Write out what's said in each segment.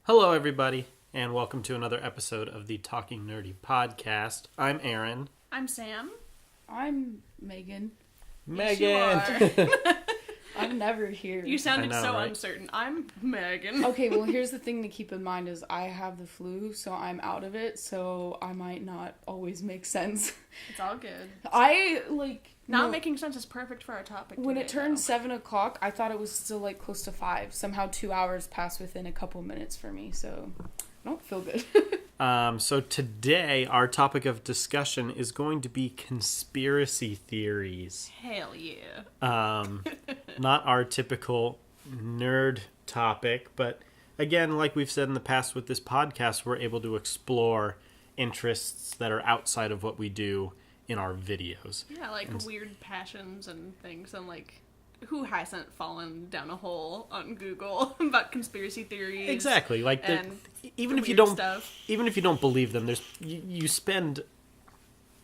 Hello, everybody, and welcome to another episode of the Talking Nerdy podcast. I'm Aaron. I'm Sam. I'm Megan. Megan! I'm never here. You sounded right? uncertain. I'm Megan. Okay, well, here's the thing to keep in mind is I have the flu, so I'm out of it, so I might not always make sense. It's all good. Not Making sense is perfect for our topic when today, it turned though. 7 o'clock, I thought it was still, close to 5. Somehow 2 hours passed within a couple minutes for me, so I don't feel good. So today, our topic of discussion is going to be conspiracy theories. Hell yeah. Not our typical nerd topic, but again, like we've said in the past with this podcast, we're able to explore interests that are outside of what we do in our videos. Yeah, weird passions and things, and who hasn't fallen down a hole on Google about conspiracy theories? Exactly. Even if you don't believe them, you spend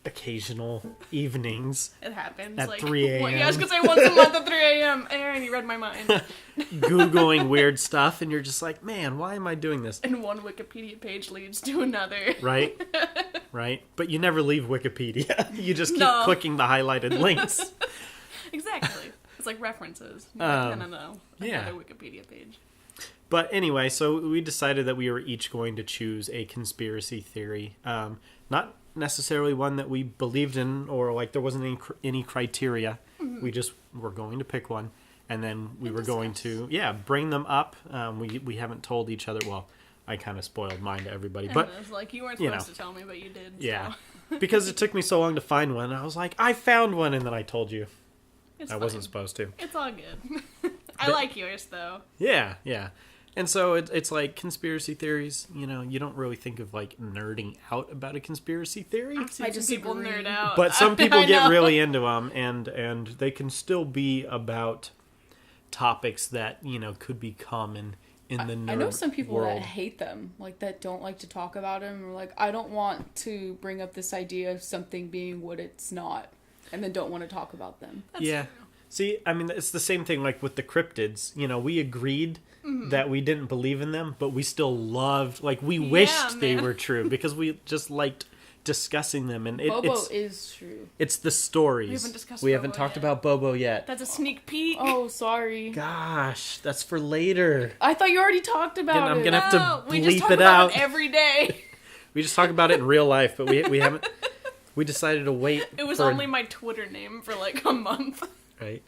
occasional evenings. It happens at 3 a.m. Well, yeah, I was gonna say once a month at 3 a.m. Aaron, you read my mind. Googling weird stuff, and you're just like, man, why am I doing this? And one Wikipedia page leads to another. Right? Right? But you never leave Wikipedia. You just keep clicking the highlighted links. Exactly. It's like references. Another Wikipedia page. But anyway, so we decided that we were each going to choose a conspiracy theory. Not necessarily one that we believed in or there wasn't any criteria. Mm-hmm. We just were going to pick one. And then we were going to, bring them up. We haven't told each other. Well, I kind of spoiled mine to everybody. But it was you weren't supposed to tell me, but you did. Yeah. So. Because it took me so long to find one. I was like, I found one. And then I told you. I wasn't supposed to. It's all good. I like yours, though. Yeah, yeah. And so it's like conspiracy theories, you don't really think of nerding out about a conspiracy theory. I just people nerd out. But some people get really into them, and they can still be about topics that, could be common in the nerd world. I know some people that hate them, that don't like to talk about them, or I don't want to bring up this idea of something being what it's not, and then don't want to talk about them. That's true. See, I mean, it's the same thing with the cryptids. We agreed that we didn't believe in them, but we still loved, we wished they were true because we just liked discussing them. And Bobo is true. It's the stories. We haven't talked about Bobo yet. That's a sneak peek. Oh, sorry. Gosh, that's for later. I thought you already talked about it. I'm going to have to we just bleep talk it about out. It every day. We just talk about it in real life, but we haven't. We decided to wait. It was only my Twitter name for a month. Right.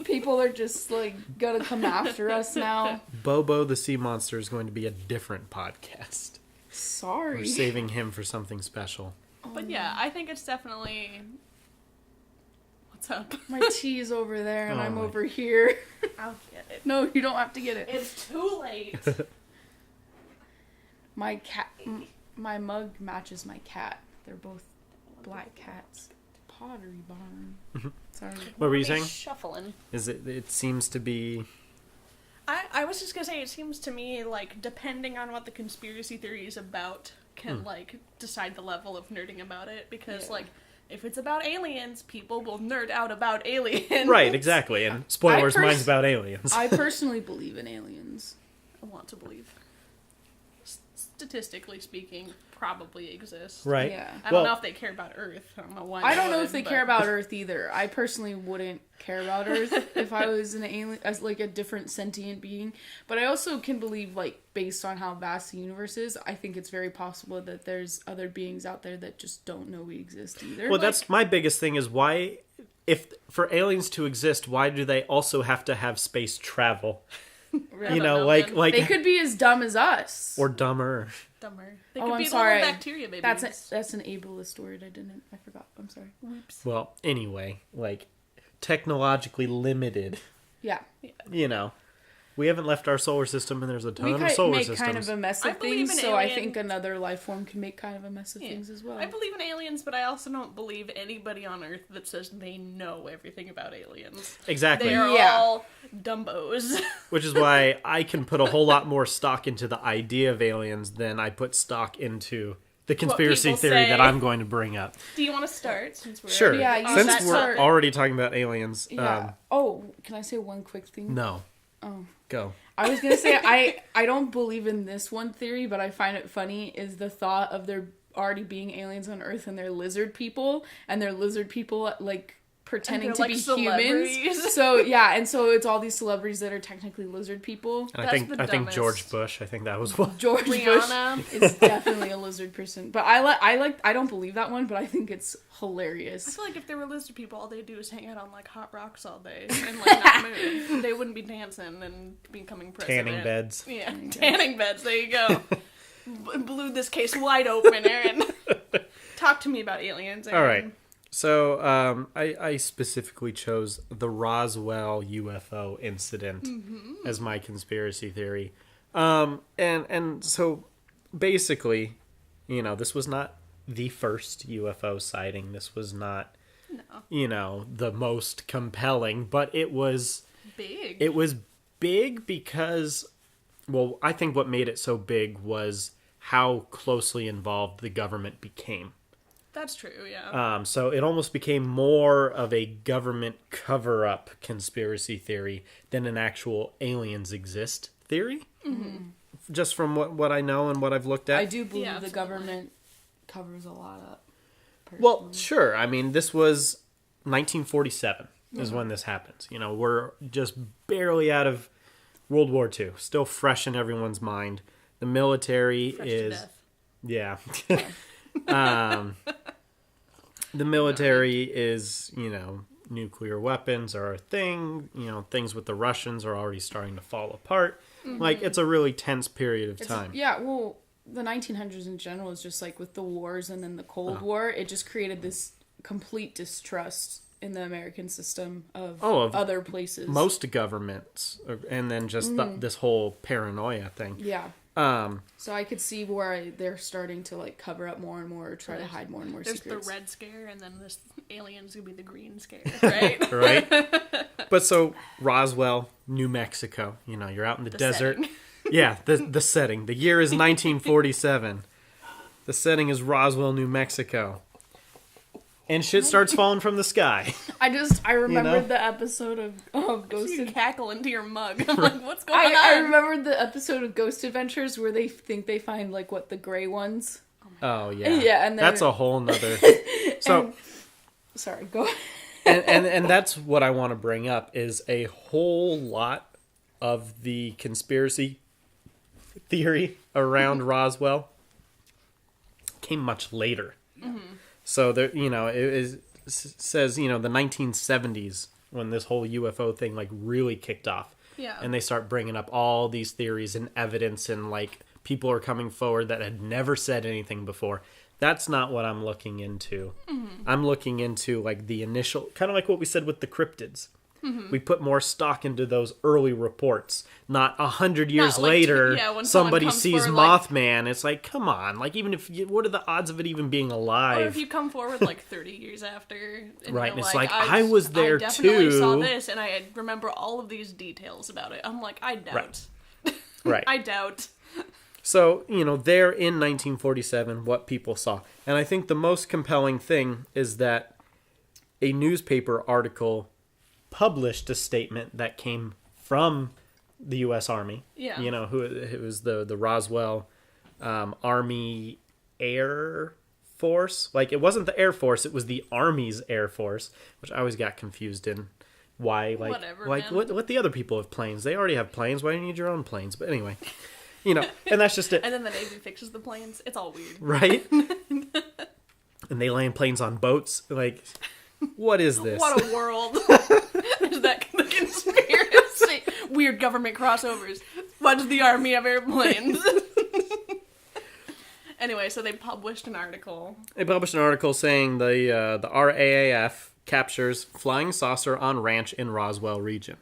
People are just gonna come after us now. Bobo the sea monster is going to be a different podcast. Sorry. We're saving him for something special. But yeah, I think it's definitely... What's up? My tea's over there and I'm over here. I'll get it. No, you don't have to get it. It's too late. My mug matches my cat. They're both black cats. Pottery Barn. Sorry. What were you saying? Shuffling. It seems to be... I was just gonna say, it seems to me depending on what the conspiracy theory is about can decide the level of nerding about it, because if it's about aliens, people will nerd out about aliens. Right, exactly. And spoilers, mine's about aliens. I personally believe in aliens. I want to believe. Statistically speaking, probably exist. Right. Yeah. I don't know if they care about Earth. I don't know why. I don't know if they care about Earth either. I personally wouldn't care about Earth if I was an alien, as a different sentient being. But I also can believe, based on how vast the universe is, I think it's very possible that there's other beings out there that just don't know we exist either. Well, that's my biggest thing is why, if for aliens to exist, why do they also have to have space travel? Right. They could be as dumb as us. Or dumber. They could be little bacteria babies. That's an ableist word. I forgot. I'm sorry. Whoops. Well, anyway, technologically limited. Yeah. We haven't left our solar system, and there's a ton of solar systems. We make kind of a mess of things, so I think another life form can make kind of a mess of things as well. I believe in aliens, but I also don't believe anybody on Earth that says they know everything about aliens. Exactly. They're all dumbos. Which is why I can put a whole lot more stock into the idea of aliens than I put stock into the conspiracy theory that I'm going to bring up. Do you want to start? Since we're sure. Since we're already talking about aliens. Yeah. Can I say one quick thing? No. Oh. Go. I was gonna say I don't believe in this one theory, but I find it funny is the thought of there already being aliens on Earth and they're lizard people like pretending to like be celebrities. humans. So yeah, and so it's all these celebrities that are technically lizard people. And That's the I think dumbest. George Bush. I think that was one. George Rihanna. Bush is definitely a lizard person, but I don't believe that one, but I think it's I hilarious. feel like if they were lizard people, all they do is hang out on like hot rocks all day and like not move. They wouldn't be dancing and becoming president. Tanning beds. Yeah, tanning beds. There you go. Blew this case wide open, Aaron. Talk to me about aliens, Aaron. All right. So I specifically chose the Roswell UFO incident as my conspiracy theory. And so basically, this was not the first UFO sighting. This was not, the most compelling, but it was Big. It was big because, well, I think what made it so big was how closely involved the government became. That's true, yeah. So it almost became more of a government cover-up conspiracy theory than an actual aliens exist theory. Mm-hmm. Just from what I know and what I've looked at. I do believe the absolutely. government covers a lot up. Well, sure. I mean, this was 1947 is when this happens. We're just barely out of World War II. Still fresh in everyone's mind. The military Fresh is... to death. Yeah. The military is, nuclear weapons are a thing. Things with the Russians are already starting to fall apart. Mm-hmm. Like, it's a really tense period of time. Yeah, well, the 1900s in general is just like with the wars and then the Cold War, it just created this complete distrust in the American system of other places. Most governments, and then just this whole paranoia thing. Yeah. So I could see where they're starting to like cover up more and more, or try to hide more and more There's secrets. the Red Scare, and then this aliens gonna be the Green Scare, right? Right? But so, Roswell, New Mexico, you're out in the desert. Setting. Yeah, the setting. The year is 1947. The setting is Roswell, New Mexico. And shit starts falling from the sky. I remembered the episode of Ghost You Adventures. cackle into your mug. I'm like, what's going on? I remembered the episode of Ghost Adventures where they think they find like the gray ones. Oh, yeah. Yeah, and that's a whole nother... So... Sorry, go and that's what I want to bring up is a whole lot of the conspiracy theory around Roswell came much later. Mm-hmm. So there, it says, the 1970s when this whole UFO thing like really kicked off. Yeah. And they start bringing up all these theories and evidence and like people are coming forward that had never said anything before. That's not what I'm looking into. Mm-hmm. I'm looking into like the initial, kind of like what we said with the cryptids. Mm-hmm. We put more stock into those early reports. Not 100 years later, when somebody comes sees forward, Mothman. It's like, come on. Like, even if what are the odds of it even being alive? Or if you come forward like 30 years after, and right? you're And it's like I was there I definitely too. saw this, and I remember all of these details about it. I'm like, I doubt. Right. I doubt. So, there in 1947, what people saw. And I think the most compelling thing is that a newspaper article published a statement that came from the U.S. Army. Yeah. Who it was the Roswell Army Air Force. Like, it wasn't the Air Force, it was the Army's Air Force, which I always got confused in. Why? Like, whatever, like man. what the other people have planes? They already have planes. Why do you need your own planes? But anyway... and that's just it. And then the Navy fixes the planes. It's all weird. Right? And they land planes on boats. Like, what is this? What a world. There's that conspiracy. Weird government crossovers. Why does the Army have airplanes? Anyway, so they published an article. They published an article saying the RAAF captures flying saucer on ranch in Roswell region.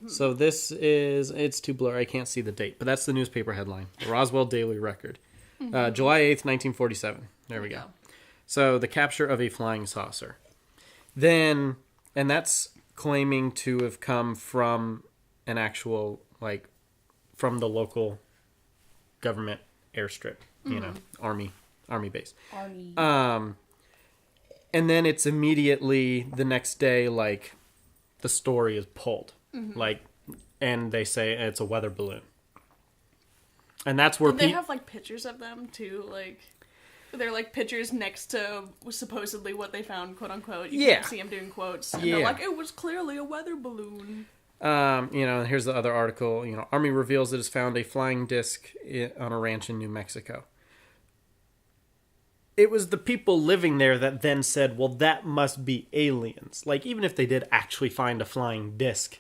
So this is, it's too blurry, I can't see the date, but that's the newspaper headline. The Roswell Daily Record. July 8th, 1947. There we go. So the capture of a flying saucer. Then, and that's claiming to have come from an actual, like, from the local government airstrip, army base. Army. And then it's immediately the next day, like, the story is pulled. Mm-hmm. Like, and they say it's a weather balloon. And that's where they have like pictures of them too, like they're like pictures next to supposedly what they found, quote unquote. You can see them doing quotes, and they're like, it was clearly a weather balloon. Here's the other article. Army reveals it has found a flying disc on a ranch in New Mexico. It was the people living there that then said, well, that must be aliens. Like, even if they did actually find a flying disc,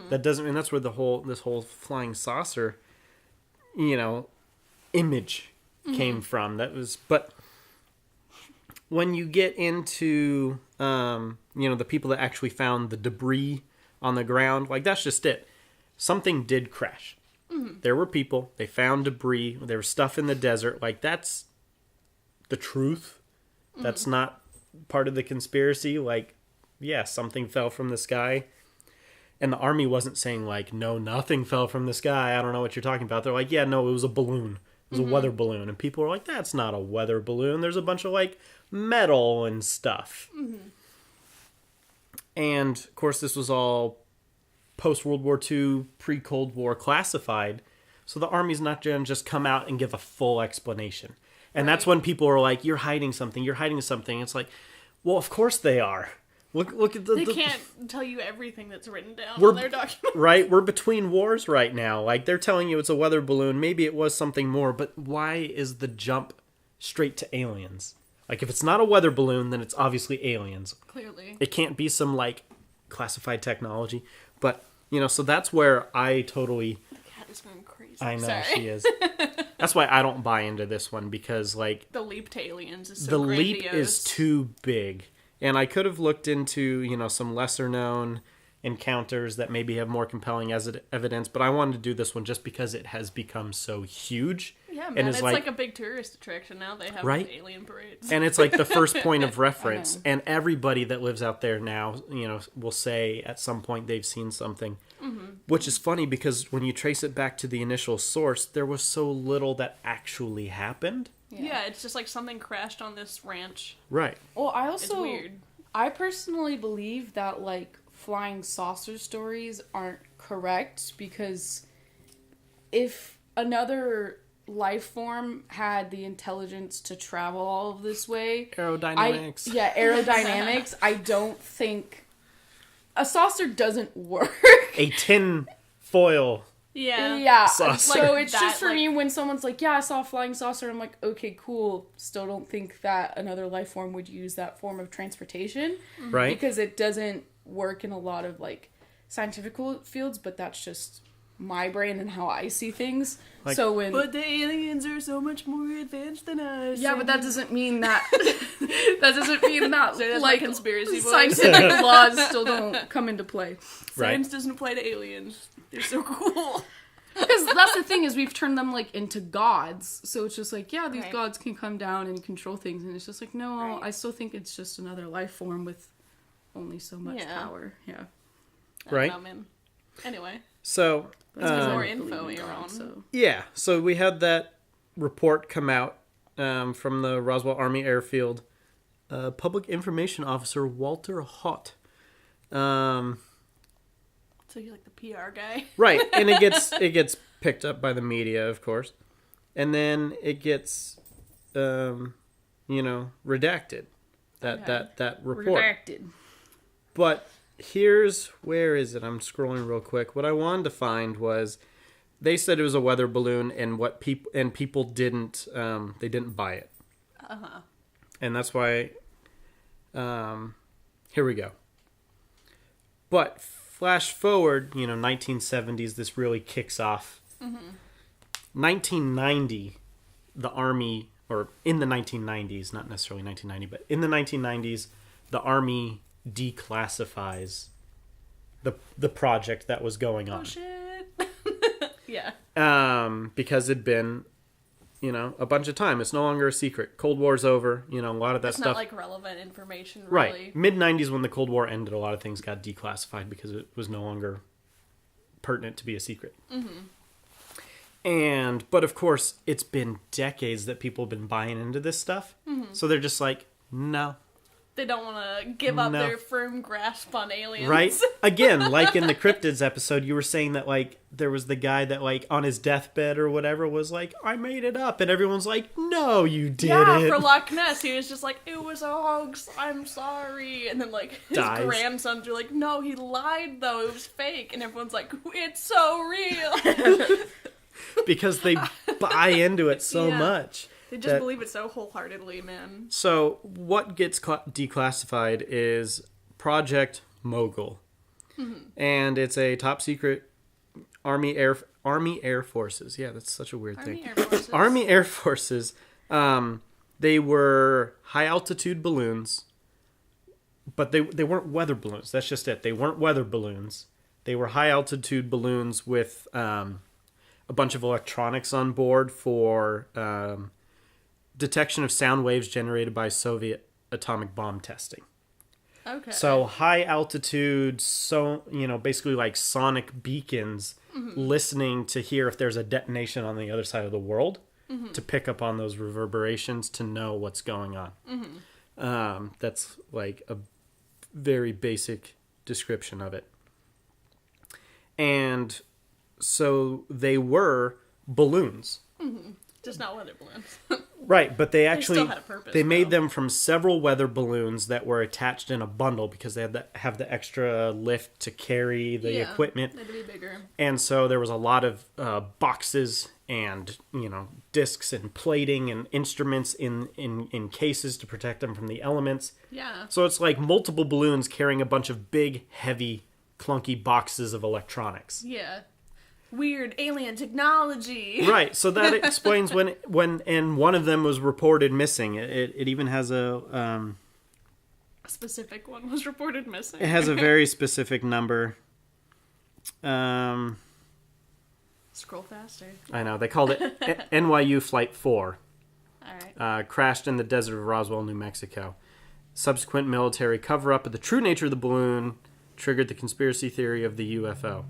that doesn't mean that's where this whole flying saucer, image came from. But when you get into, the people that actually found the debris on the ground, like, that's just it. Something did crash. There were people, they found debris, there was stuff in the desert, like, that's the truth. That's not part of the conspiracy. Like, yeah, something fell from the sky. And the Army wasn't saying, like, no, nothing fell from the sky. I don't know what you're talking about. They're like, yeah, no, it was a balloon. It was a weather balloon. And people are like, that's not a weather balloon. There's a bunch of, like, metal and stuff. And, of course, this was all post-World War II, pre-Cold War classified. So the Army's not going to just come out and give a full explanation. And that's when people are like, you're hiding something. It's like, well, of course they are. Look at They can't tell you everything that's written down on their document. Right? We're between wars right now. Like, they're telling you it's a weather balloon. Maybe it was something more. But why is the jump straight to aliens? Like, if it's not a weather balloon, then it's obviously aliens. Clearly. It can't be some, like, classified technology. But, so that's where I totally... The cat is going crazy. I know, she is. That's why I don't buy into this one, because, like... The leap to aliens is so the grandiose. leap is too big. And I could have looked into, some lesser-known encounters that maybe have more compelling evidence, but I wanted to do this one just because it has become so huge. Yeah, man, and it's like a big tourist attraction now. They have alien parades. And it's like the first point of reference. And everybody that lives out there now, will say at some point they've seen something. Which is funny because when you trace it back to the initial source, there was so little that actually happened. Yeah, it's just like something crashed on this ranch. Right. Well, It's weird. I personally believe that, like, flying saucer stories aren't correct, because if another life form had the intelligence to travel all of this way... Aerodynamics. Aerodynamics, I don't think... A saucer doesn't work. A tin foil. Yeah. Saucer. So it's that, just for me when someone's like, yeah, I saw a flying saucer, I'm like, okay, cool. Still don't think that another life form would use that form of transportation. Right. Because it doesn't work in a lot of, like, scientific fields, but that's just my brain and how I see things. Like, so when... But the aliens are so much more advanced than us. Yeah, but that doesn't mean that... that doesn't mean that, So that's like, my conspiracy voice. scientific laws still don't come into play. Science doesn't apply to aliens. They're so cool. Because that's the thing, is we've turned them, like, into gods. So it's just like, yeah, these gods can come down and control things. And it's just like, no, I still think it's just another life form with only so much power. Yeah. I don't know, man. Anyway. So... There's more info here on. So. Yeah, so we had that report come out from the Roswell Army Airfield. Public Information Officer Walter Hott. So you're like the PR guy? Right, and it gets picked up by the media, of course. And then it gets, redacted. That report. Redacted. But... where is it? I'm scrolling real quick. What I wanted to find was they said it was a weather balloon, and people didn't they didn't buy it. And that's why here we go. But flash forward, 1970s, this really kicks off. 1990, the Army, or in the 1990s, not necessarily 1990, but in the 1990s, the Army declassifies the project that was going on. Oh shit. Yeah. Because it'd been, a bunch of time. It's no longer a secret. Cold War's over. A lot of that stuff. It's not like relevant information, really. Right. Mid-90s, when the Cold War ended, a lot of things got declassified because it was no longer pertinent to be a secret. But of course, it's been decades that people have been buying into this stuff. So they're just like, no. They don't want to give up No. their firm grasp on aliens. Right? Again, like in the cryptids episode, you were saying that, like, there was the guy that, like, on his deathbed or whatever was like, I made it up. And everyone's like, no, you didn't. Yeah, for Loch Ness, he was just like, it was a hoax, I'm sorry. And then, like, his Dies. grandsons are like, no, he lied, though, it was fake. And everyone's like, it's so real. Because they buy into it so Yeah. much. They just believe it so wholeheartedly, man. So what gets declassified is Project Mogul. And it's a top secret Army Air Forces. Yeah, that's such a weird Army thing. Air Forces. Army Air Forces. They were high altitude balloons, but they weren't weather balloons. That's just it. They weren't weather balloons. They were high altitude balloons with a bunch of electronics on board for detection of sound waves generated by Soviet atomic bomb testing. Okay. So high altitude, so basically like sonic beacons, listening to hear if there's a detonation on the other side of the world, to pick up on those reverberations to know what's going on. That's like a very basic description of it. And so they were balloons. Just not weather balloons. Right, but they actually still had a purpose, they made though. them from several weather balloons that were attached in a bundle because they had to have the extra lift to carry the equipment. They had to be bigger. And so there was a lot of boxes and discs and plating and instruments in cases to protect them from the elements. Yeah. So it's like multiple balloons carrying a bunch of big, heavy, clunky boxes of electronics. Yeah. Weird alien technology. Right, so that explains when and one of them was reported missing. It even has a A specific one was reported missing. it has a very specific number. Scroll faster. I know they called it NYU Flight 4. All right. Crashed in the desert of Roswell, New Mexico. Subsequent military cover-up of the true nature of the balloon triggered the conspiracy theory of the UFO.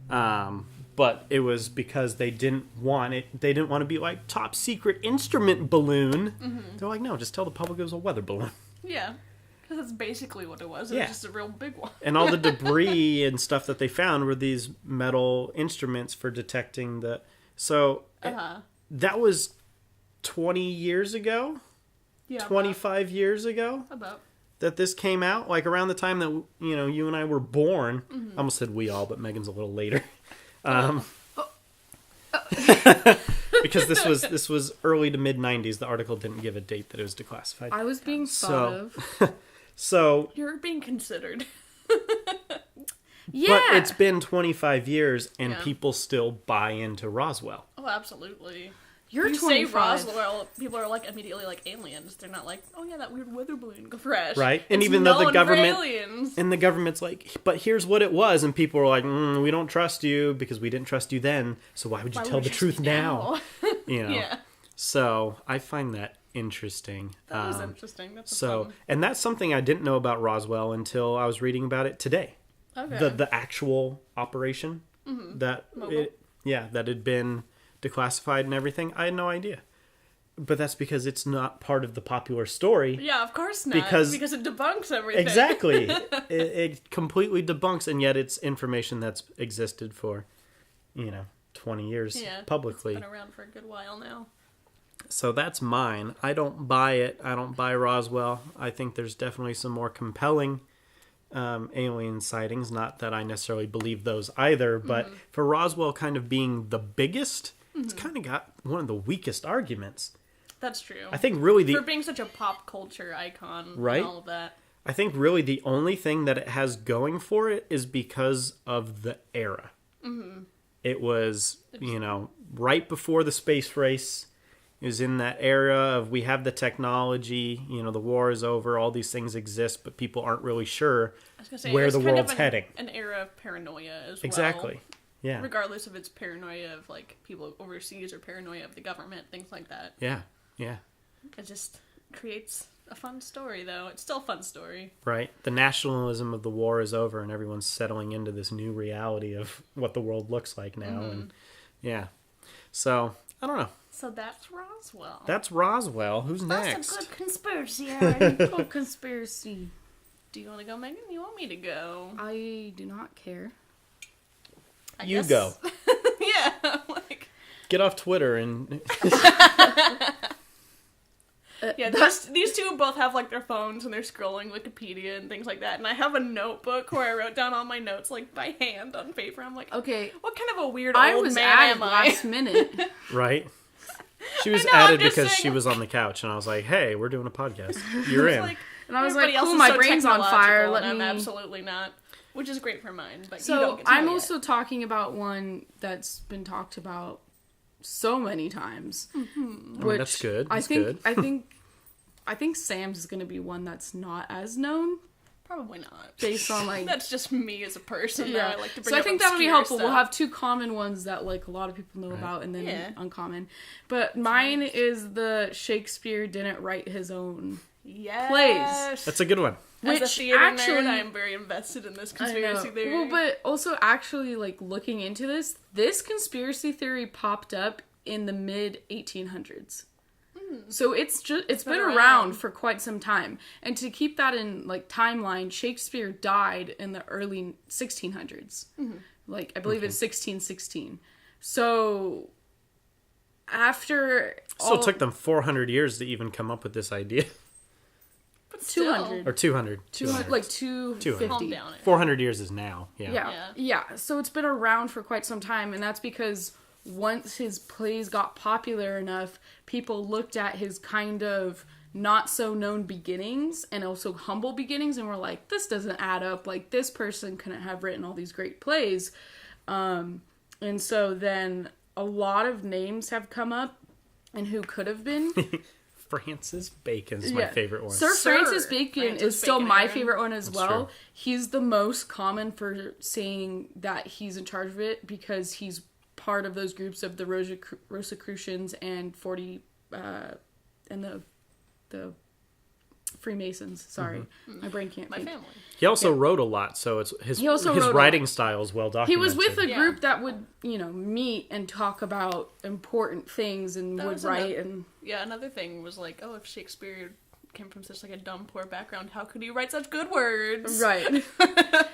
But it was because they didn't want it. They didn't want to be like top secret instrument balloon. They're like, no, just tell the public it was a weather balloon. Yeah. Because that's basically what it was. It Yeah. was just a real big one. And all the debris and stuff that they found were these metal instruments for detecting the. So that was 20 years ago, Yeah. 25 years ago About. that this came out. Like around the time that you and I were born. I almost said we all, but Megan's a little later. Because this was early to mid 90s. The article didn't give a date that it was declassified. I was being thought So- of. So, You're being considered. Yeah. but it's been 25 years and Yeah. people still buy into Roswell. Oh, absolutely. You're You say 25. Roswell, people are like immediately like aliens. They're not like, oh yeah, that weird weather balloon crashed. Right. And It's even though the known for government- aliens. And the government's like, but here's what it was. And people are like, we don't trust you because we didn't trust you then. So why would you Why tell would the you truth trust me now? Yeah, So I find that interesting. that was interesting. That's So, fun. and that's something I didn't know about Roswell until I was reading about it today. Okay. The actual operation that Mogul? that had been declassified and everything. I had no idea. But that's because it's not part of the popular story. Yeah, of course not. Because- Because it debunks everything. Exactly. it completely debunks, and yet it's information that's existed for, 20 years Yeah. publicly. It's been around for a good while now. So that's mine. I don't buy it. I don't buy Roswell. I think there's definitely some more compelling alien sightings. Not that I necessarily believe those either, but for Roswell kind of being the biggest, it's kind of got one of the weakest arguments. That's true. I think really For being such a pop culture icon Right? and all of that. I think really the only thing that it has going for it is because of the era. It was, right before the space race. It was in that era of we have the technology, the war is over, all these things exist, but people aren't really sure I was gonna say, where it's the kind world's of heading. An era of paranoia as well. Exactly. Yeah. Regardless if it's paranoia of like people overseas or paranoia of the government, things like that. Yeah. Yeah. It just creates a fun story, though. It's still a fun story. Right. The nationalism of the war is over and everyone's settling into this new reality of what the world looks like now. And yeah. So, I don't know. So that's Roswell. That's Roswell. Who's That's next? a good conspiracy, Aaron. Oh, conspiracy. Do you want to go, Megan? You want me to go? I do not care. You go. Yeah, like... Get off Twitter and... Yeah, these two both have, like, their phones and they're scrolling Wikipedia and things like that. And I have a notebook where I wrote down all my notes, like, by hand on paper. I'm like, Okay. what kind of a weird I old was man added am I? last minute. Right? She was I know, I'm added just because saying. she was on the couch, and I was like, hey, we're doing a podcast. You're in. Like, And I was everybody like, else cool, is my so brain's on fire. technological, Let and me... I'm absolutely not. Which is great for mine, but you So don't get to I'm know also talking about one that's been talked about so many times. Mm-hmm. Which that's good. That's good. good. I think Sam's is going to be one that's not as known. yet. Probably not. Based on, like... That's just me as a person. Yeah. I like to bring So I up think that would be obscure helpful. stuff. We'll have two common ones that, like, a lot of people know about, and then Yeah. uncommon. But mine is the Shakespeare didn't write his own. Yes. That's a good one. As a Which theater actually... nerd, I am very invested in this conspiracy theory. Well, but also actually, like, looking into this conspiracy theory popped up in the mid 1800s. So it's been around for quite some time. And to keep that in, like, timeline, Shakespeare died in the early 1600s. Like, I believe it's 1616. So after Still took them 400 years to even come up with this idea. But still, 200. Or 200. 200, like 250. calm down it. 400 years is now. Yeah. Yeah. So it's been around for quite some time, and that's because once his plays got popular enough, people looked at his kind of not so known beginnings and also humble beginnings and were like, this doesn't add up. Like, this person couldn't have written all these great plays. And so then a lot of names have come up and who could have been. Francis Bacon is my favorite one. Sir Francis Bacon Francis is still Bacon, my Aaron. favorite one as That's well. true. He's the most common for saying that he's in charge of it because he's part of those groups of the Rosicrucians and 40 and the Freemasons. Sorry, my brain can't My think. family. He also wrote a lot, so it's his wrote a writing style is well documented. He was with a Yeah. group that would, meet and talk about important things and That would was write and... Yeah, another thing was like, oh, if Shakespeare came from such like a dumb, poor background, how could he write such good words? Right.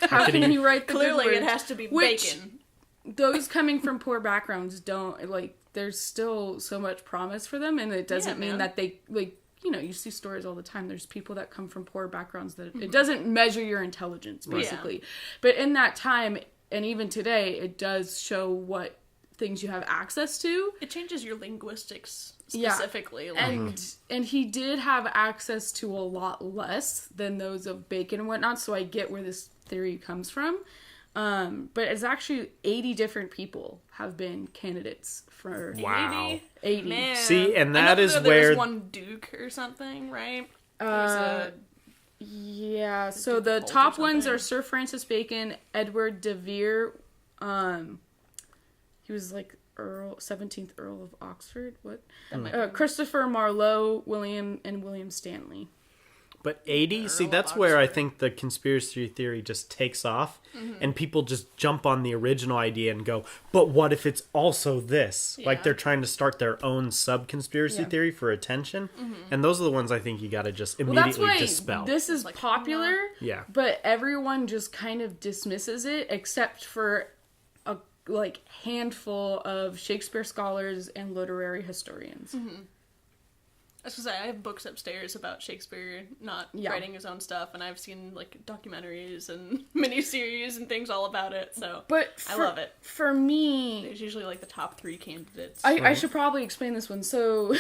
How can he write the good Clearly, it words? has to be Which- bacon. Those coming from poor backgrounds don't, like, there's still so much promise for them, and it doesn't mean man. that they, like, you see stories all the time. There's people that come from poor backgrounds that it doesn't measure your intelligence, basically. But in that time, and even today, it does show what things you have access to. It changes your linguistics Yeah. specifically. Like, And he did have access to a lot less than those of Bacon and whatnot, so I get where this theory comes from. But it's actually 80 different people have been candidates for... Wow. 80. Man. See, and I that know is there where- was one duke or something, right? There's Yeah, so Duke the Bolt or top ones something. are Sir Francis Bacon, Edward de Vere, he was like 17th Earl of Oxford, what? Christopher Marlowe, William Stanley. But 80, see, Earl that's of where I Oxford. think the conspiracy theory just takes off, and people just jump on the original idea and go, but what if it's also this? Like, Yeah. they're trying to start their own sub-conspiracy Yeah. theory for attention, and those are the ones I think you gotta just Well, that's immediately why dispel. this is Like, popular, Yeah. but everyone just kind of dismisses it, except for a handful of Shakespeare scholars and literary historians. I was gonna say, I have books upstairs about Shakespeare not Yeah. writing his own stuff, and I've seen like documentaries and miniseries and things all about it. So, But I love it. For me, There's usually like the top 3 candidates. I should probably explain this one. So,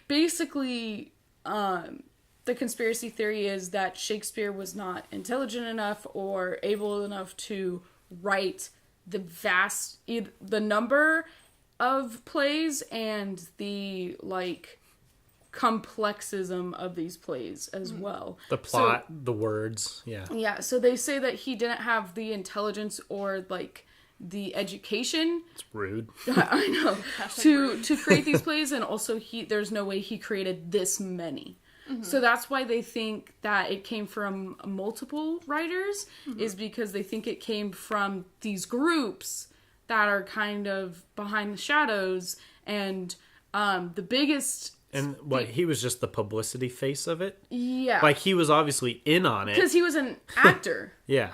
basically, the conspiracy theory is that Shakespeare was not intelligent enough or able enough to write the number of plays and the complexism of these plays as well. The plot, the words, yeah. Yeah, so they say that he didn't have the intelligence or the education It's rude. I know to create these plays, and also there's no way he created this many. So that's why they think that it came from multiple writers, is because they think it came from these groups that are kind of behind the shadows and The biggest... And what, he was just the publicity face of it? Yeah. Like, he was obviously in on it. Because he was an actor. Yeah.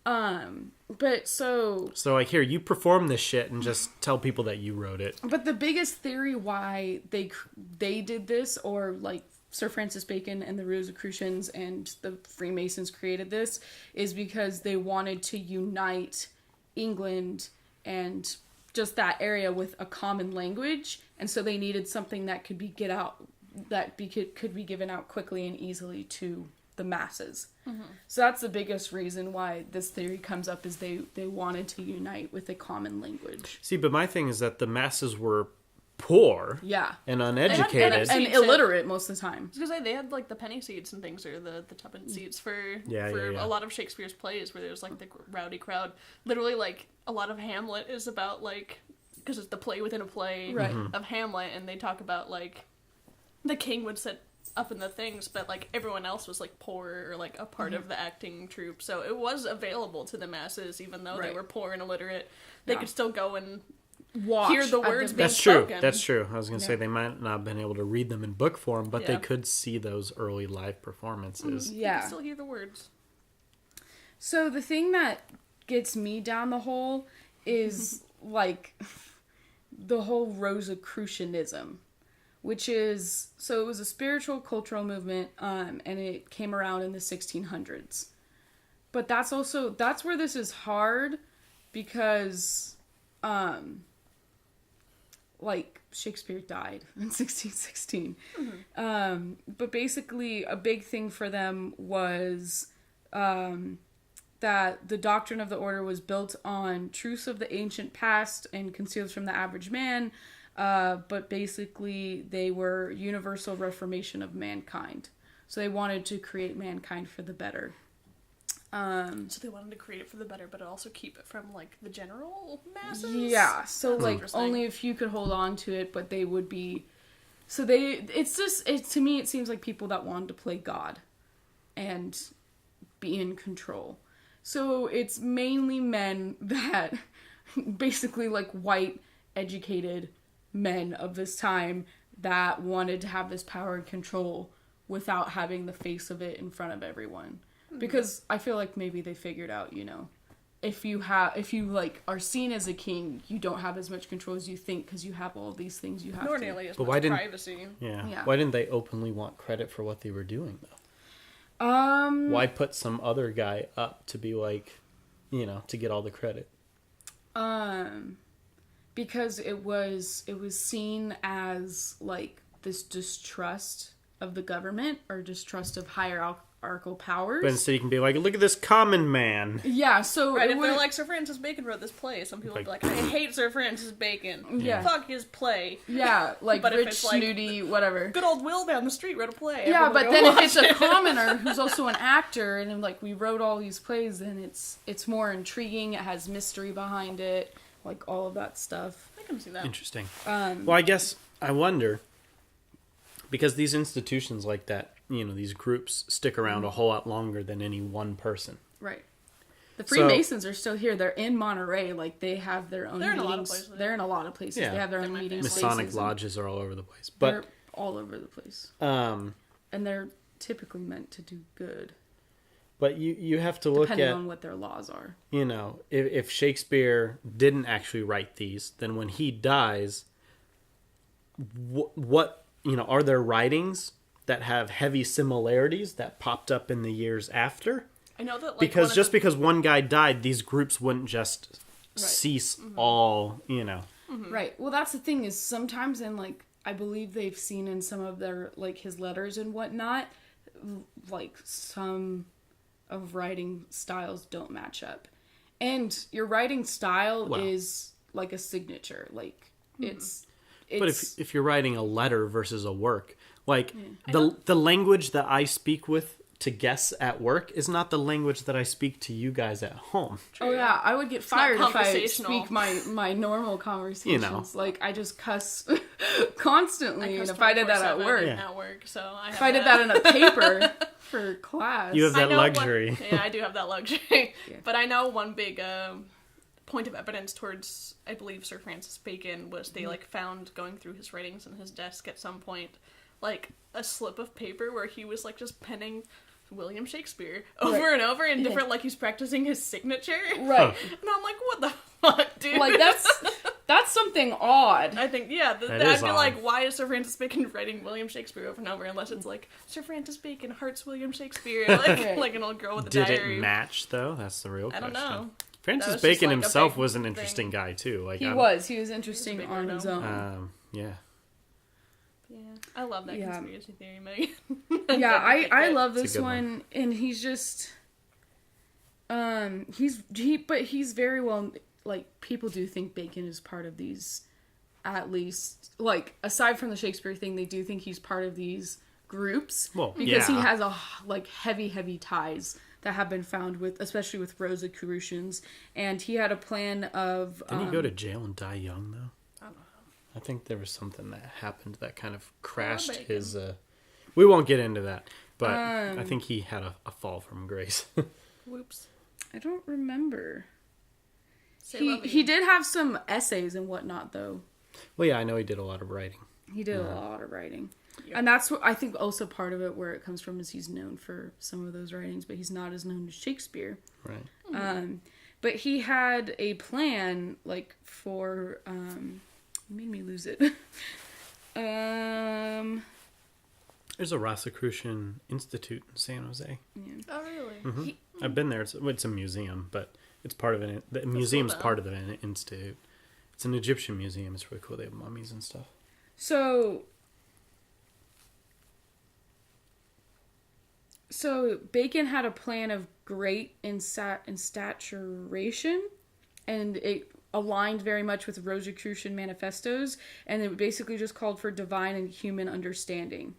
But so... So, like, here, you perform this shit and just tell people that you wrote it. But the biggest theory why they did this, or, like, Sir Francis Bacon and the Rosicrucians and the Freemasons created this, is because they wanted to unite England and just that area with a common language, and so they needed something that could be could be given out quickly and easily to the masses. Mm-hmm. So that's the biggest reason why this theory comes up, is they wanted to unite with a common language. See, but my thing is that the masses were poor, and uneducated, and illiterate most of the time. Because they had like the penny seats and things, or the tuppence seats for a lot of Shakespeare's plays, where there's like the rowdy crowd. Literally, like a lot of Hamlet is about like, because it's the play within a play of Hamlet, and they talk about like the king would sit up in the things, but like everyone else was like poor or like a part of the acting troupe, so it was available to the masses, even though they were poor and illiterate. They could still go and hear the words being spoken. That's true. I was going to say they might not have been able to read them in book form, but they could see those early live performances. You could still hear the words. So the thing that gets me down the hole is like the whole Rosicrucianism, which is, so it was a spiritual cultural movement, and it came around in the 1600s. But that's where this is hard, because like Shakespeare died in 1616. Mm-hmm. But basically a big thing for them was that the doctrine of the order was built on truths of the ancient past and concealed from the average man, but basically they were universal reformation of mankind. So they wanted to create mankind for the better. So they wanted to create it for the better, but also keep it from like the general masses. Yeah, so like only if you could hold on to it, but they would be. So to me it seems like people that wanted to play God, and be in control. So it's mainly men that, basically like white educated men of this time, that wanted to have this power and control without having the face of it in front of everyone. Because I feel like maybe they figured out, if you like are seen as a king, you don't have as much control as you think, because you have all these things you have. Nor nearly as much privacy. Yeah. Why didn't they openly want credit for what they were doing though? Why put some other guy up to be like, to get all the credit? Because it was seen as like this distrust of the government, or distrust of hierarchical powers. But instead you can be like, look at this common man. Yeah, so... Right, if they're like, Sir Francis Bacon wrote this play, some people would be like, I hate Sir Francis Bacon. Yeah. Fuck his play. Yeah, like but rich, if it's like, snooty, whatever. Good old Will down the street wrote a play. Yeah, but then if it's a commoner who's also an actor, and like, we wrote all these plays, then it's more intriguing, it has mystery behind it, like all of that stuff. I can see that. Interesting. Well, I wonder, because these institutions like that, these groups stick around a whole lot longer than any one person. Right. The Freemasons are still here. They're in Monterey. Like, they have their own meetings. In a lot of places. They're in a lot of places. Yeah. They have their own meeting spaces. Masonic lodges are all over the place. But they're all over the place. And they're typically meant to do good. But you have to look at... depending on what their laws are. If Shakespeare didn't actually write these, then when he dies, what are there writings that have heavy similarities that popped up in the years after? I know that, like, because because one guy died, these groups wouldn't just cease all, Mm-hmm. Right. Well, that's the thing, is sometimes I believe they've seen in some of their, like, his letters and whatnot, like, some of writing styles don't match up. And your writing style is like a signature. Like, it's But if you're writing a letter versus a work, like the language that I speak with to guests at work is not the language that I speak to you guys at home. True. Oh yeah, I would get fired if I speak my normal conversations. Like, I just cuss constantly, and if I did that at work, if I did that in a paper for class, you have that luxury. I do have that luxury. But I know one big point of evidence towards, I believe, Sir Francis Bacon was they, like, found going through his writings in his desk at some point, like, a slip of paper where he was, like, just penning William Shakespeare over and over in different, like, he's practicing his signature. Right. And I'm like, what the fuck, dude? Like, that's something odd. I think, yeah, I'd be like, why is Sir Francis Bacon writing William Shakespeare over and over, unless it's like, Sir Francis Bacon hearts William Shakespeare, like, like an old girl with a diary. Did it match, though? That's the real question. I don't know. Francis Bacon himself was an interesting guy, too. Like he was interesting on his own. Yeah. Yeah, I love that conspiracy theory, Meghan. Yeah, I love this one, and he's just, but he's very well, like, people do think Bacon is part of these, at least, like, aside from the Shakespeare thing, they do think he's part of these groups, because he has heavy ties that have been found with, especially with Rosicrucians, and he had a plan of. Didn't he go to jail and die young though? I think there was something that happened that kind of crashed his. We won't get into that, but I think he had a fall from grace. Whoops. I don't remember. He did have some essays and whatnot, though. Well, yeah, I know he did a lot of writing. He did a lot of writing. Yep. And that's what I think also part of it where it comes from is he's known for some of those writings, but he's not as known as Shakespeare. Right. But he had a plan, like, for... You made me lose it. There's a Rosicrucian Institute in San Jose. Yeah. Oh, really? Mm-hmm. I've been there. It's a museum, but it's part of an... The museum's part of an institute. It's an Egyptian museum. It's really cool. They have mummies and stuff. So Bacon had a plan of great instauration, and it aligned very much with Rosicrucian manifestos, and it basically just called for divine and human understanding.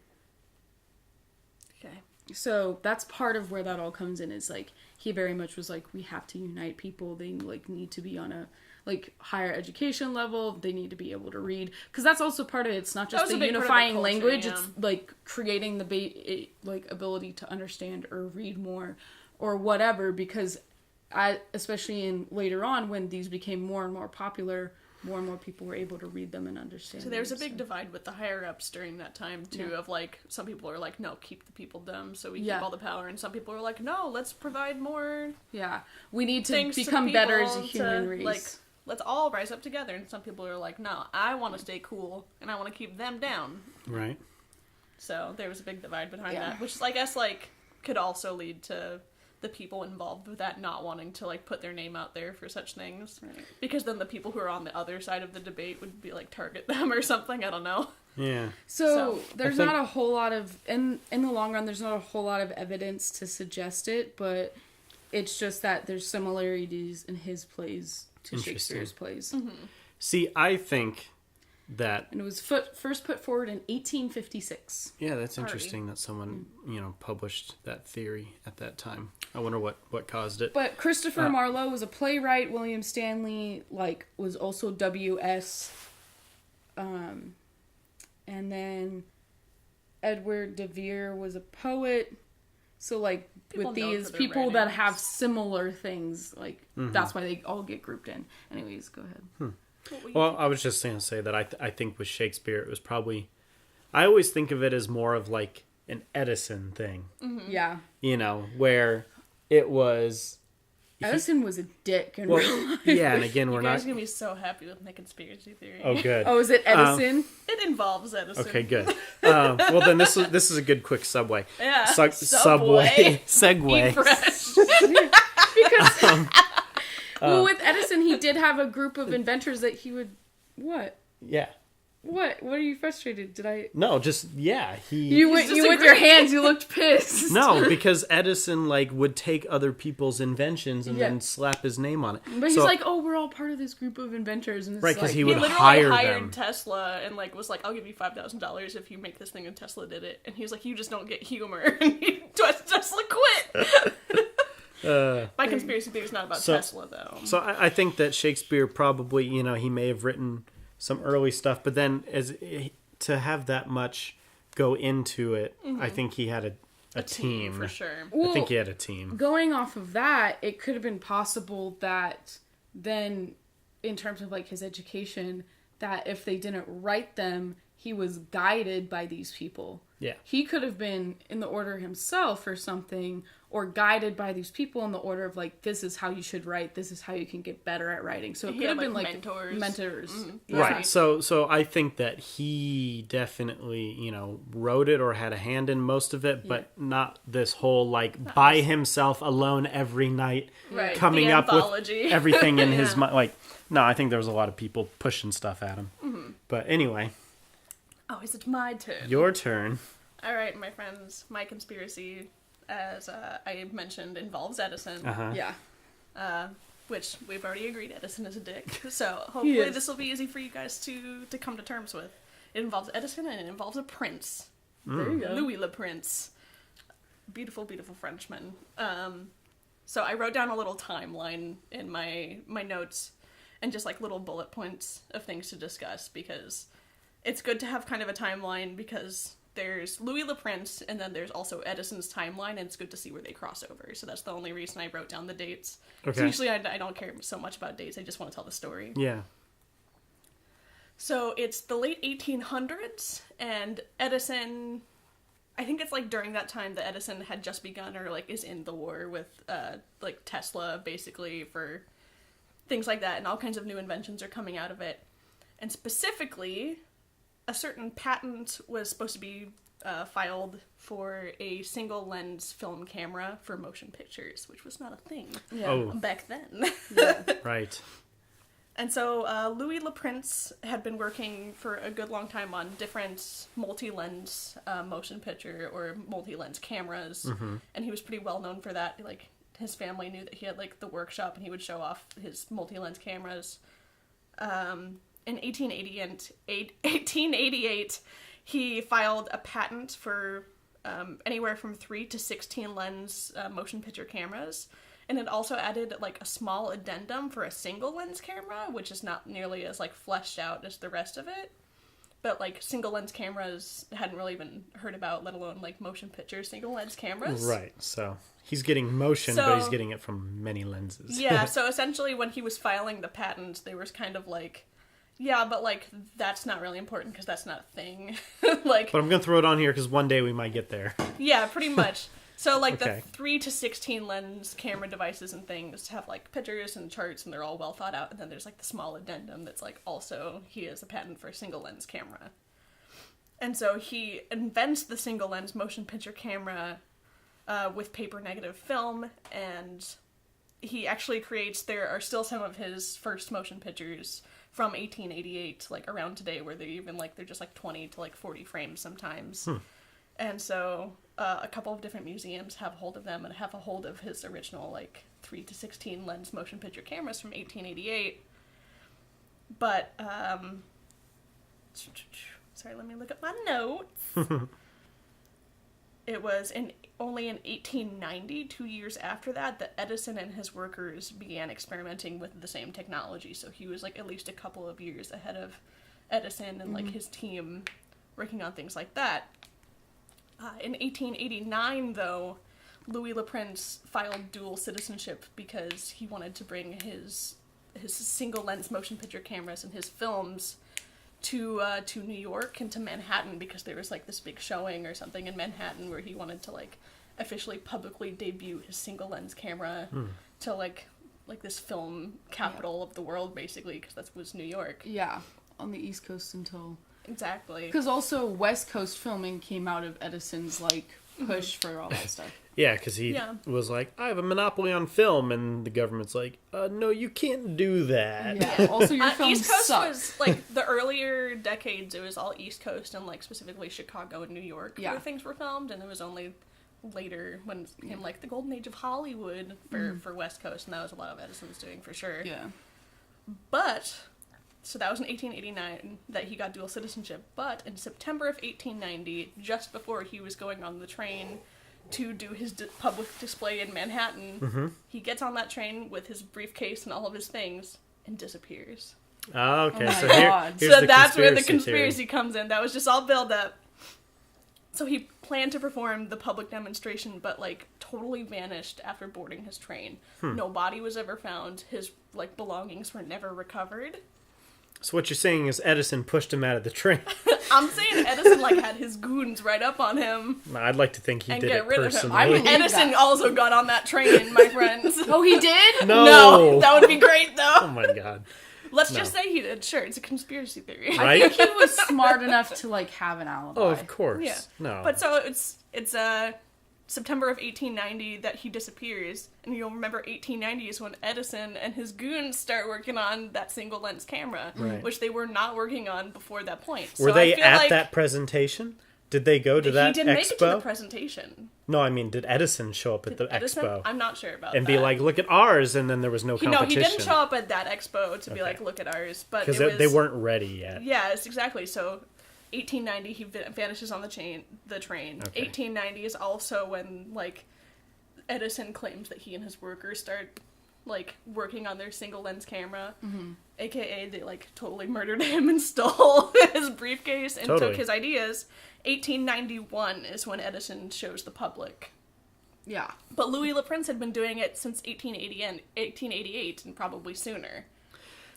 Okay. So that's part of where that all comes in, is like he very much was like, we have to unite people. They like need to be on a like higher education level. They need to be able to read, because that's also part of it. It's not just the unifying language. Yeah. It's like creating the like ability to understand or read more or whatever, because especially in later on when these became more and more popular, more and more people were able to read them and understand. So there was a big divide with the higher ups during that time too, of like some people are like, no, keep the people dumb so we keep all the power, and some people are like, no, let's provide more. Yeah, we need to become better as a human race. Like, let's all rise up together. And some people are like, no, I want to stay cool and I want to keep them down. Right. So there was a big divide behind that, which I guess like could also lead to the people involved with that not wanting to like put their name out there for such things, because then the people who are on the other side of the debate would be like target them or something. I don't know. Yeah. So there's not a whole lot of in the long run. There's not a whole lot of evidence to suggest it, but it's just that there's similarities in his plays to Shakespeare's plays. Mm-hmm. See, I think that... And it was first put forward in 1856. Yeah, that's interesting that someone, published that theory at that time. I wonder what caused it. But Christopher Marlowe was a playwright. William Stanley, was also W.S. And then Edward de Vere was a poet. So, with these people that have similar things, that's why they all get grouped in. Anyways, go ahead. Well, I was just going to say that I think with Shakespeare, it was probably... I always think of it as more of, an Edison thing. Mm-hmm. Yeah. Where it was... Edison was a dick in real life. Yeah, and again, we're not... You guys are going to be so happy with my conspiracy theory. Oh, good. Oh, is it Edison? It involves Edison. Okay, good. Well, then this is a good quick subway. Yeah. Subway. Segue. Because... well, with Edison, he did have a group of inventors that he would... What? Yeah. What? What are you frustrated? Did I... No, just, yeah. You with your hands, you looked pissed. No, because Edison, would take other people's inventions and then slap his name on it. But he's like, oh, we're all part of this group of inventors. And it's right, because he would hire hired them. Tesla and, was like, I'll give you $5,000 if you make this thing, and Tesla did it. And he was like, you just don't get humor. And Tesla quit. My conspiracy theory is not about Tesla, though. So I think that Shakespeare probably, he may have written some early stuff, but then to have that much go into it, I think he had a team. For sure. I think he had a team. Going off of that, it could have been possible that then in terms of like his education, that if they didn't write them, he was guided by these people. Yeah. He could have been in the order himself or something, or guided by these people in the order of like, this is how you should write, this is how you can get better at writing. So it could have been like mentors. Mm-hmm. Yeah. Right. So I think that he definitely, wrote it or had a hand in most of it, but not this whole like by himself alone every night Right. coming The up anthology. with everything in his mind. Like, no, I think there was a lot of people pushing stuff at him. Mm-hmm. But anyway, Oh, is it my turn? your turn. All right, my friends. My conspiracy, as I mentioned, involves Edison. Uh-huh. Yeah. Which we've already agreed Edison is a dick. So He hopefully is. this will be easy for you guys to come to terms with. It involves Edison and it involves a prince. There you go. Louis le Prince. Beautiful, beautiful Frenchman. So I wrote down a little timeline in my notes and just like little bullet points of things to discuss because it's good to have kind of a timeline because there's Louis le Prince and then there's also Edison's timeline and it's good to see where they cross over. So that's the only reason I wrote down the dates. Okay. So usually I don't care so much about dates. I just want to tell the story. Yeah. So it's the late 1800s, and Edison, I think it's like during that time that Edison had just begun or like is in the war with like Tesla basically for things like that, and all kinds of new inventions are coming out of it. And specifically, a certain patent was supposed to be filed for a single lens film camera for motion pictures, which was not a thing Yeah. Oh, back then. right. And so Louis le Prince had been working for a good long time on different multi-lens motion picture or multi-lens cameras, and he was pretty well known for that. Like his family knew that he had like the workshop, and he would show off his multi-lens cameras. In 1888, he filed a patent for anywhere from 3 to 16 lens motion picture cameras. And it also added like a small addendum for a single lens camera, which is not nearly as like fleshed out as the rest of it. But like single lens cameras hadn't really been heard about, let alone like motion picture single lens cameras. Right. So he's getting motion, but he's getting it from many lenses. Yeah, so essentially when he was filing the patent, they were kind of like, yeah, but like that's not really important because that's not a thing. Like, But I'm going to throw it on here because one day we might get there. yeah, pretty much. So, like, Okay. the 3 to 16 lens camera devices and things have, like, pictures and charts, and they're all well thought out. And then there's, like, the small addendum that's, like, also, he has a patent for a single lens camera. And so he invents the single lens motion picture camera with paper negative film, and he actually creates, there are still some of his first motion pictures from 1888, like, around today, where they're even, like, they're just, like, 20 to, like, 40 frames sometimes. And so a couple of different museums have hold of them and have a hold of his original, like, 3 to 16 lens motion picture cameras from 1888. But, sorry, let me look up my notes. It was only in 1890, 2 years after that Edison and his workers began experimenting with the same technology. So he was, like, at least a couple of years ahead of Edison and, like, his team working on things like that. In 1889, though, Louis le Prince filed dual citizenship because he wanted to bring his single lens motion picture cameras and his films to New York and to Manhattan because there was like this big showing or something in Manhattan where he wanted to like officially publicly debut his single lens camera to like this film capital of the world basically because that was New York. Yeah, on the East Coast until... Exactly. Because also West Coast filming came out of Edison's, like, push for all that stuff. Yeah, because he was like, I have a monopoly on film, and the government's like, no, you can't do that. Yeah, also your film East Coast sucks. was, like, the earlier decades, it was all East Coast and, like, specifically Chicago and New York where things were filmed, and it was only later when it became, like, the golden age of Hollywood for West Coast, and that was a lot of Edison's doing for sure. Yeah. But... So that was in 1889 that he got dual citizenship. But in September of 1890, just before he was going on the train to do his public display in Manhattan, he gets on that train with his briefcase and all of his things and disappears. Oh, okay. Oh So my God. here's So the that's where the conspiracy conspiracy comes in. That was just all build up. So he planned to perform the public demonstration, but, like, totally vanished after boarding his train. No body was ever found. His, like, belongings were never recovered. So what you're saying is Edison pushed him out of the train. I'm saying Edison, like, had his goons right up on him. I'd like to think he And did get it rid of him. personally. I believe Edison that. also got on that train, my friends. Oh, he did? No! That would be great, Oh though. my god. Let's just say he did. Sure, it's a conspiracy theory. Right? I think he was smart enough to, like, have an alibi. Oh, of course. Yeah. No. But so it's September of 1890 that he disappears, and you'll remember 1890 is when Edison and his goons start working on that single lens camera, Right. which they were not working on before that point. Were So they I feel at like that presentation? Did they go to that he didn't expo? make it to the presentation. No, I mean, did Edison show up at the Edison? expo I'm not sure about and that. be like, "Look at ours," and then there was no No, competition? he didn't show up at that expo to be Okay. like, look at ours. But because it was, they weren't ready yet. Yeah, it's exactly. So 1890, he vanishes on the train. Okay. 1890 is also when, like, Edison claims that he and his workers start, like, working on their single lens camera. AKA, they, like, totally murdered him and stole his briefcase and Totally. took his ideas. 1891 is when Edison shows the public. Yeah. But Louis Le Prince had been doing it since 1888 and probably sooner.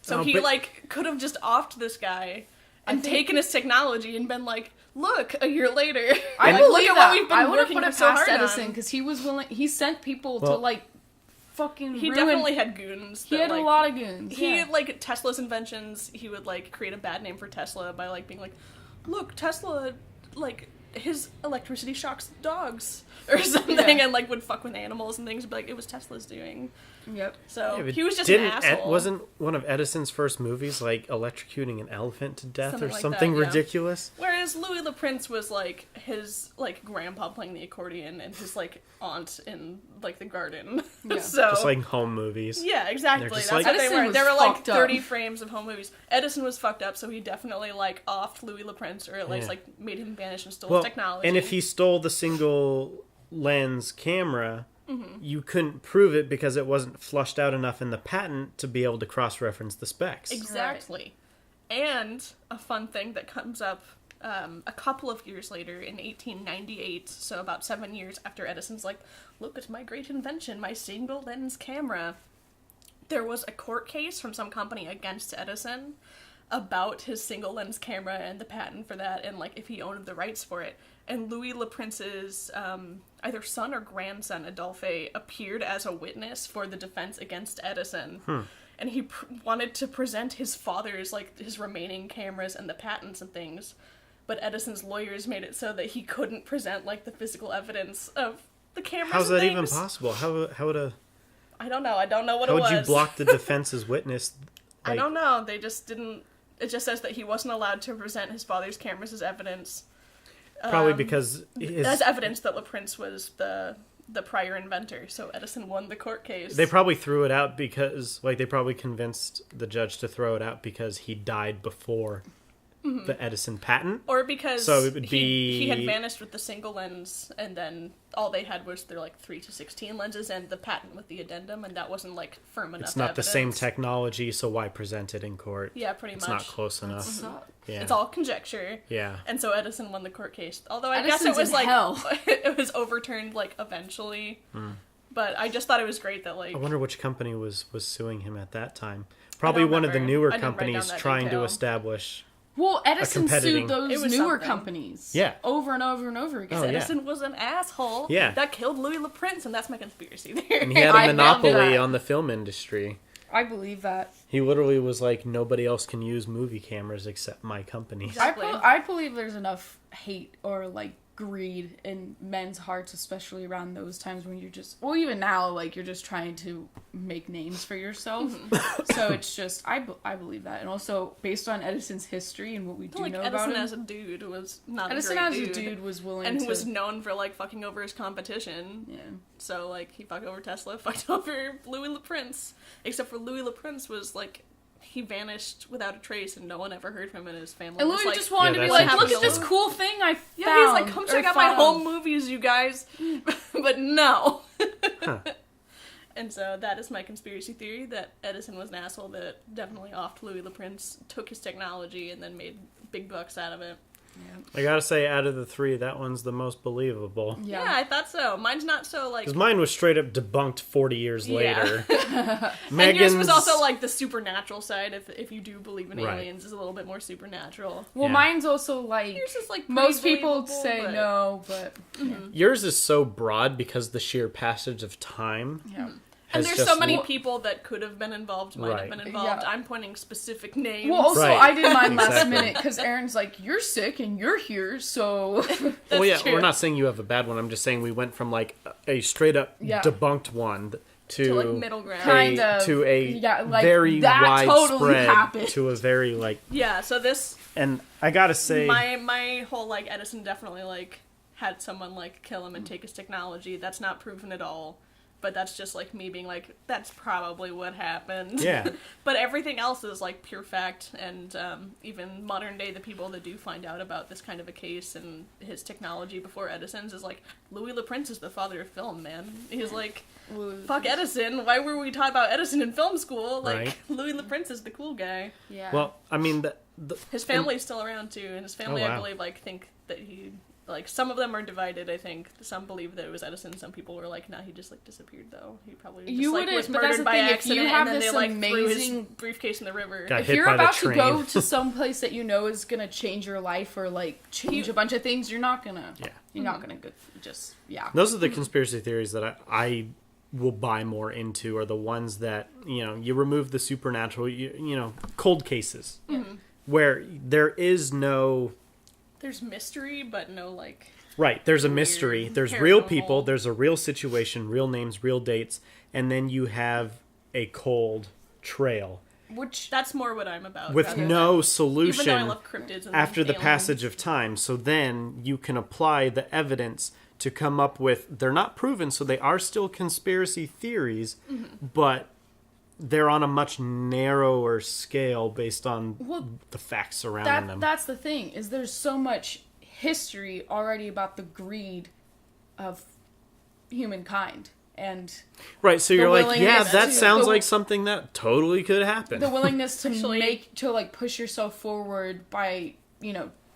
So Oh, he, but- like, could have just offed this guy and taken his technology and been like, look, a year later. I like, believe look at that. what we've been I would have working put it so past hard Edison on. because he was willing. He sent people to Well- like fucking. He ruin. definitely had goons. He that, had like, a lot of goons. He yeah. like Tesla's inventions. He would like create a bad name for Tesla by like being like, look, Tesla, like his electricity shocks dogs or something, Yeah. and like would fuck with animals and things. But like it was Tesla's doing. Yep. So Yeah, but he was just an didn't asshole. wasn't one of Edison's first movies like electrocuting an elephant to death Something or like something that, yeah. ridiculous? Whereas Louis Le Prince was like his like grandpa playing the accordion and his like aunt in like the garden. Yeah. So Just like home movies. yeah, exactly. They're just That's like- what they Edison were. was They were like fucked up. 30 frames of home movies. Edison was fucked up, so he definitely like offed Louis Le Prince, or at least Yeah. like made him vanish and stole Well, his technology. and if he stole the single lens camera, Mm-hmm. you couldn't prove it because it wasn't flushed out enough in the patent to be able to cross-reference the specs. exactly, and a fun thing that comes up a couple of years later in 1898, so about 7 years after Edison's like, look at my great invention, my single lens camera. There was a court case from some company against Edison about his single lens camera and the patent for that, and like if he owned the rights for it. And Louis Le Prince's either son or grandson, Adolphe, appeared as a witness for the defense against Edison. And he wanted to present his father's, like, his remaining cameras and the patents and things. But Edison's lawyers made it so that he couldn't present, like, the physical evidence of the cameras How's and that even things. possible? How would I don't know. I don't know what how it would was. you block the defense's witness? I don't know. They just didn't... It just says that he wasn't allowed to present his father's cameras as evidence. Probably because As evidence that Le Prince was the prior inventor, so Edison won the court case. they probably threw it out because, like, they probably convinced the judge to throw it out because he died before the Edison patent. Or because So it would he had be- vanished with the single lens, and then all they had was their like 3 to 16 lenses and the patent with the addendum, and that wasn't like firm enough. It's not the same evidence. technology, so why present it in court? Yeah, pretty It's much. not close enough. So- Yeah. It's all conjecture. Yeah. And so Edison won the court case. Although I Edison's guess it was in like hell. it was overturned like eventually. But I just thought it was great that like I wonder which company was suing him at that time. Probably don't one of the remember. newer I didn't write companies down that trying detail. to establish. Well, Edison competing- sued those It was newer something. companies. Yeah. Over and over and over again. Oh, yeah. Edison was an asshole. Yeah. That killed Louis Le Prince, and that's my conspiracy theory. And he had I a found monopoly that. on the film industry. I believe that. He literally was like, nobody else can use movie cameras except my company. Exactly. I believe there's enough hate or like greed in men's hearts, especially around those times when you're just, well, even now, like you're just trying to make names for yourself. So it's just, I believe that, and also based on Edison's history and what we do like know Edison about him. as a dude was not Edison a as great a dude was willing and to. who was known for like fucking over his competition. Yeah. So like he fucked over Tesla, fucked over Louis Le Prince. Except for Louis Le Prince was like he vanished without a trace and no one ever heard from him, and his family And was Louis like, just wanted Yeah, to be that's like, look at interesting. this cool thing I found. yeah, he's like, come check or out my found." home movies, you guys. But no. Huh. And so that is my conspiracy theory, that Edison was an asshole that definitely offed Louis Le Prince, took his technology, and then made big bucks out of it. I gotta say, out of the three, that one's the most believable. Yeah, I thought so. Mine's not so, like... Because mine was straight up debunked 40 years later. And yours was also, like, the supernatural side, if you do believe in Right. aliens, is a little bit more supernatural. Well, Yeah. mine's also, like... Yours is, like, most pretty people believable, say but... no, but... Yours is so broad because the sheer passage of time. Yeah. And has there's just so many lo- people that could have been involved, might Right. have been involved. Yeah. I'm pointing specific names. Well, also, Right. I did mine last Exactly. minute because Aaron's like, you're sick and you're here, so... That's Well, yeah, true. we're not saying you have a bad one. I'm just saying we went from like a straight up Yeah. debunked one To, like, middle ground. Kind of. to a Yeah, like, very that totally widespread happened. to a very like. Yeah, so this... And I gotta say, My whole, like, Edison definitely, like, had someone, like, kill him and take his technology. That's not proven at all. But that's just, like, me being like, that's probably what happened. Yeah. But everything else is, like, pure fact. And even modern day, the people that do find out about this kind of a case and his technology before Edison's is, like, Louis Le Prince is the father of film, man. He's like, fuck Edison. Why were we taught about Edison in film school? Like, Right. Louis Le Prince is the cool guy. Yeah. well, I mean, His family's still around, too. And his family, Oh, wow. I believe, like, think that he... Like, some of them are divided, I think. Some believe that it was Edison. Some people were like, nah, he just, like, disappeared, though. He probably just, You like, wouldn't- was but that's murdered the by thing, if accident, you have and then this they, like, threw his amazing- briefcase in the river. Got if hit you're by the about to train. go to some place that you know is gonna change your life or like change a bunch of things, you're not gonna. Yeah. You're not gonna go. Just yeah. those are the conspiracy theories that I will buy more into. Are the ones that you remove the supernatural, cold cases where there is no. There's mystery, but no, like... Right, there's a Weird, mystery. There's real people, paranormal. there's a real situation, real names, real dates, and then you have a cold trail Which That's more what I'm about. with rather no than- Even solution though I love cryptids and after the aliens. passage of time. So then you can apply the evidence to come up with, they're not proven, so they are still conspiracy theories, but they're on a much narrower scale based on the facts surrounding them. that's the thing is there's so much history already about the greed of humankind and Right, so you're like, yeah, willingness that to- sounds the- like something that totally could happen. the willingness to Actually- like push yourself forward by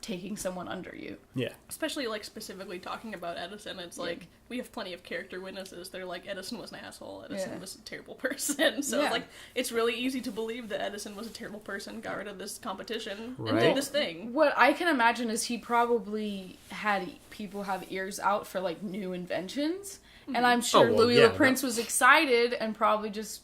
taking someone under you. Yeah. Especially, like, specifically talking about Edison, it's like, we have plenty of character witnesses. They're like, Edison was an asshole, Edison Yeah. was a terrible person. So, Yeah. it's like, it's really easy to believe that Edison was a terrible person, got rid of this competition, and Right. did this thing. What I can imagine is he probably had people have ears out for like new inventions, and I'm sure well, Louis yeah, Le Prince was excited and probably just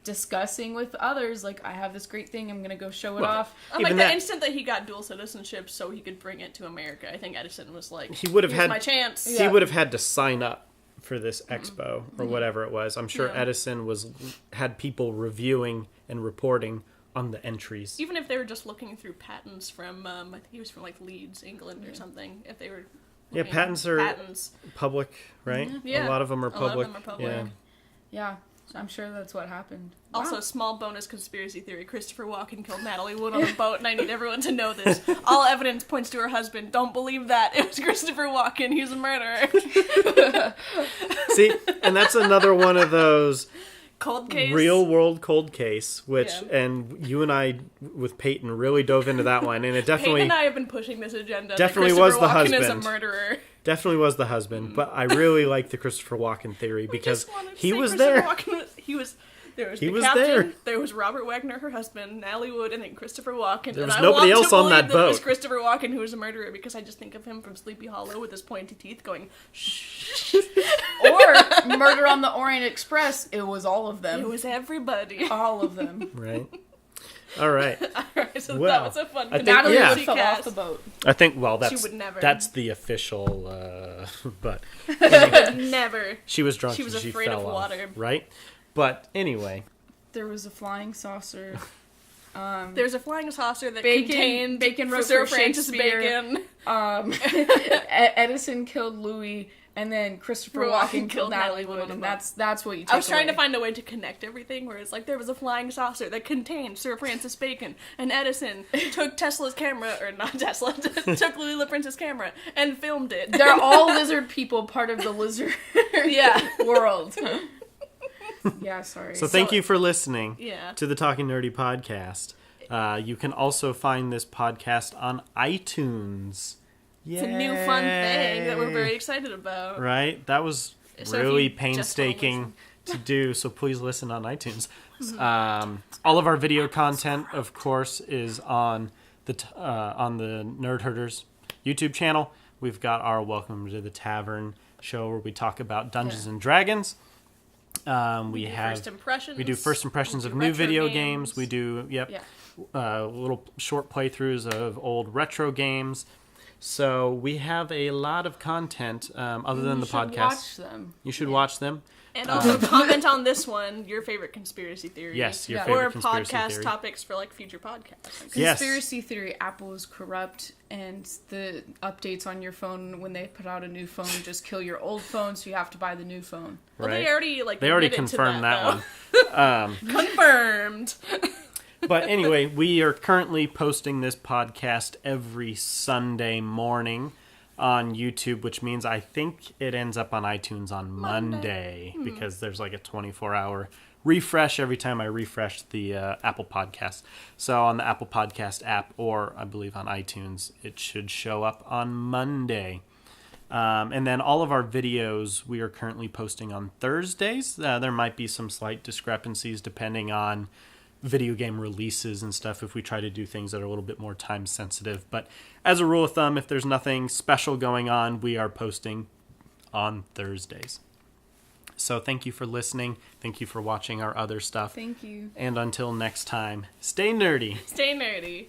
discussing with others like, I have this great thing, I'm gonna go show it Well, off. Like, Even the that- instant that he got dual citizenship so he could bring it to America, I think Edison was like, He would have here's had my chance. He would have had to sign up for this expo or whatever it was. I'm sure Yeah. Edison had people reviewing and reporting on the entries. Even if they were just looking through patents from, I think he was from, like, Leeds, England or something, if they were... Yeah, looking patents at are patents. public, right? Yeah. A lot of them are A lot of public. them are public. Yeah. Yeah, so I'm sure that's what happened. Also, Wow. small bonus conspiracy theory. Christopher Walken killed Natalie Wood on a boat, and I need everyone to know this. All evidence points to her husband. Don't believe that. It was Christopher Walken. He's a murderer. See, and that's another one of those Cold case. real world cold case, which, Yeah. and you and I with Peyton really dove into that one, and it Peyton definitely and I have been pushing this agenda. Definitely that was Christopher the Walken is a husband. murderer. definitely was the husband. But I really like the Christopher Walken theory because Just wanted to he say was Christopher there. Walken there was He the was captain, there. there was Robert Wagner, her husband, Natalie Wood, and then Christopher Walken. There and was I nobody want else to on that believe It was boat. Christopher Walken who was a murderer because I just think of him from Sleepy Hollow with his pointy teeth going, shh. Or Murder on the Orient Express, it was all of them. It was everybody. all of them. Right. All right. Alright, so Well, that was a fun I think- Natalie yeah. Wood fell off cast. the boat. I think, well, that's would never. that's the official, but Never. she was drunk She was and she afraid fell of off, water. right? But anyway, There was a flying saucer. There's a flying saucer that Bacon- contained bacon for wrote Sir for Francis Shakespeare. Bacon. Edison killed Louis, and then Christopher Walken killed Natalie Wood, and that's what you take I was trying to away. find a way to connect everything where it's like there was a flying saucer that contained Sir Francis Bacon, and Edison took Tesla's camera, or not Tesla, took Louis Le Prince's camera and filmed it. They're all lizard people, part of the lizard Yeah. world. Yeah, sorry. so thank you for listening Yeah. to the Talking Nerdy podcast. You can also find this podcast on iTunes. It's a new fun thing that we're very excited about. Right? That was So if really you just wanna painstaking to do, so please listen on iTunes. All of our video content, of course, is on the Nerd Herders YouTube channel. We've got our Welcome to the Tavern show where we talk about Dungeons and Dragons. We do first impressions of new video games. We do little short playthroughs of old retro games. So we have a lot of content other than the podcast. Watch them. You should watch them. And also comment on this one, your favorite conspiracy theory. Yes, your favorite conspiracy podcast theory. topics for like future podcasts. Yes. Conspiracy theory, Apple is corrupt, and the updates on your phone when they put out a new phone just kill your old phone, so you have to buy the new phone. Well, Right. they already confirmed that one. Confirmed. But anyway, we are currently posting this podcast every Sunday morning on YouTube, which means I think it ends up on iTunes on Monday because there's like a 24-hour refresh every time I refresh the Apple Podcast. So on the Apple Podcast app, or I believe on iTunes, it should show up on Monday. And then all of our videos we are currently posting on Thursdays. There might be some slight discrepancies depending on video game releases and stuff if we try to do things that are a little bit more time sensitive. But as a rule of thumb, if there's nothing special going on, we are posting on Thursdays. So thank you for listening. Thank you for watching our other stuff. Thank you. And until next time, stay nerdy. Stay nerdy.